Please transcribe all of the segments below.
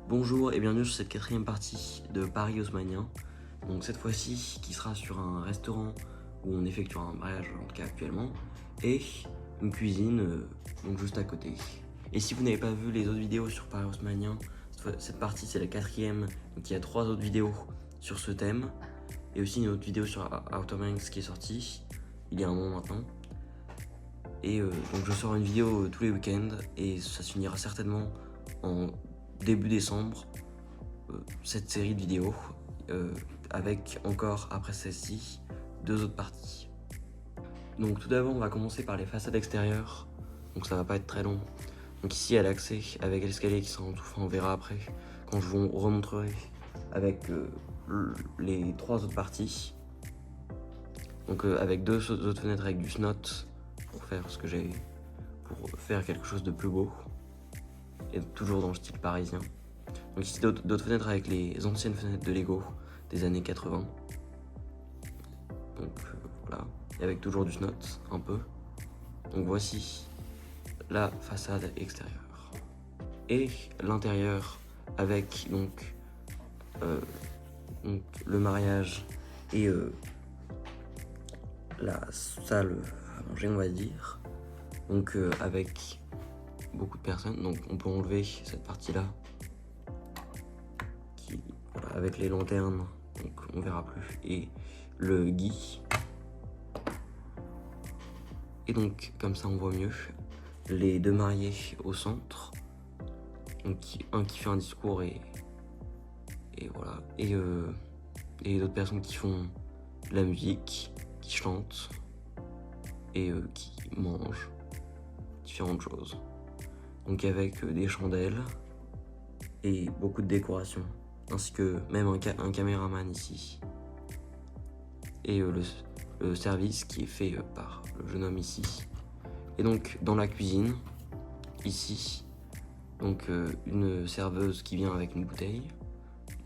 Bonjour et bienvenue sur cette quatrième partie de Paris haussmannien. Donc cette fois-ci qui sera sur un restaurant où on effectue un mariage en tout cas actuellement et une cuisine donc juste à côté. Et si vous n'avez pas vu les autres vidéos sur Paris haussmannien, cette partie c'est la quatrième, donc il y a 3 autres vidéos sur ce thème et aussi une autre vidéo sur Outer Banks qui est sortie il y a un moment maintenant. Et donc je sors une vidéo tous les week-ends et ça se finira certainement en début décembre cette série de vidéos avec encore après celle-ci 2 autres parties. Donc tout d'abord on va commencer par les façades extérieures, donc ça va pas être très long. Donc ici à l'accès avec l'escalier qui sera en tout, enfin on verra après quand je vous remontrerai avec les 3 autres parties. Donc avec 2 autres fenêtres avec du snot pour faire ce que j'ai, pour faire quelque chose de plus beau et toujours dans le style parisien. Donc ici d'autres fenêtres avec les anciennes fenêtres de Lego des années 80. Donc voilà, et avec toujours du snot un peu. Donc voici la façade extérieure. Et l'intérieur avec donc le mariage et la salle à manger on va dire. Donc avec beaucoup de personnes, donc on peut enlever cette partie là qui, voilà, avec les lanternes, donc on verra plus, et le gui. Et donc comme ça on voit mieux les 2 mariés au centre, donc un qui fait un discours et voilà, et d'autres personnes qui font de la musique, qui chantent et qui mangent différentes choses. Donc avec des chandelles et beaucoup de décorations, ainsi que même un caméraman ici. Et le service qui est fait par le jeune homme ici. Et donc dans la cuisine, ici, donc une serveuse qui vient avec une bouteille.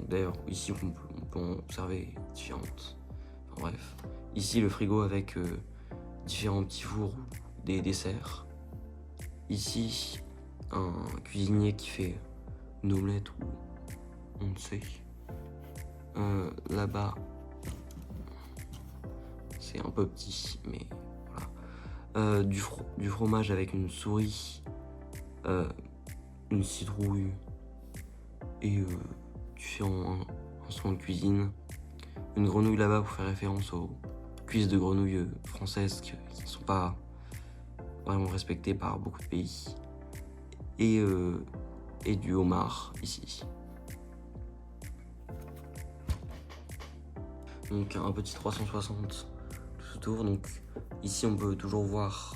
D'ailleurs ici on peut en servir différentes. Enfin, bref. Ici le frigo avec différents petits fours, des desserts. Ici un cuisinier qui fait une omelette ou on ne sait. Là-bas c'est un peu petit mais voilà. Du fromage avec une souris, une citrouille et différents instruments de cuisine. Une grenouille là-bas pour faire référence aux cuisses de grenouilles françaises qui ne sont pas vraiment respectées par beaucoup de pays. Et du homard ici. Donc un petit 360 tout autour. Donc ici on peut toujours voir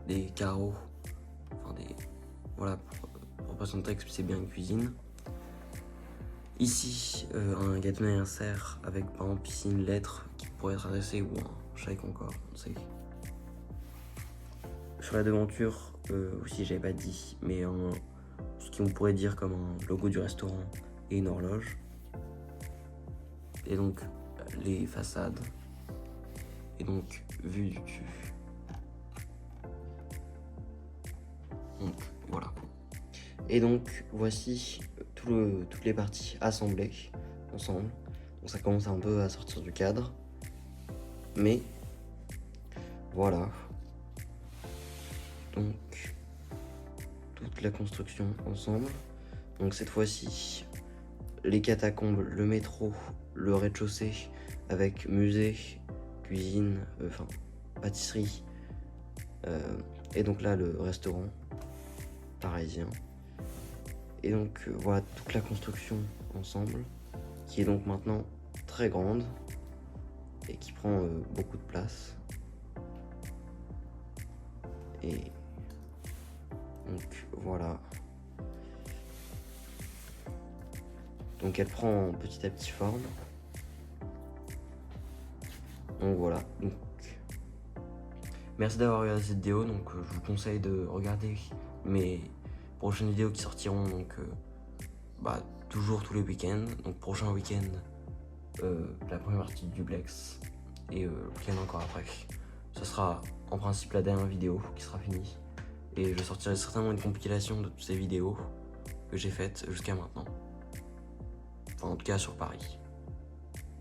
des carreaux, enfin voilà, pour représenter que c'est bien une cuisine. Ici un gâteau d'anniversaire avec par exemple ici une lettre qui pourrait être adressée ou un chèque encore, on sait. Sur la devanture aussi j'avais pas dit, mais ce qu'on pourrait dire comme un logo du restaurant et une horloge. Et donc les façades et donc vue du dessus. Donc voilà. Et donc voici toutes les parties assemblées ensemble. Donc ça commence un peu à sortir du cadre, mais voilà. Donc toute la construction ensemble. Donc cette fois-ci les catacombes, le métro, le rez-de-chaussée avec musée, cuisine, enfin pâtisserie, et donc là le restaurant parisien. Et donc voilà toute la construction ensemble qui est donc maintenant très grande et qui prend beaucoup de place. Et donc voilà. Donc elle prend petit à petit forme. Donc voilà. Donc, merci d'avoir regardé cette vidéo. Donc je vous conseille de regarder mes prochaines vidéos qui sortiront donc toujours tous les week-ends. Donc prochain week-end la première partie du duplex et le week-end encore après. Ce sera en principe la dernière vidéo qui sera finie. Et je sortirai certainement une compilation de toutes ces vidéos que j'ai faites jusqu'à maintenant. Enfin, en tout cas sur Paris.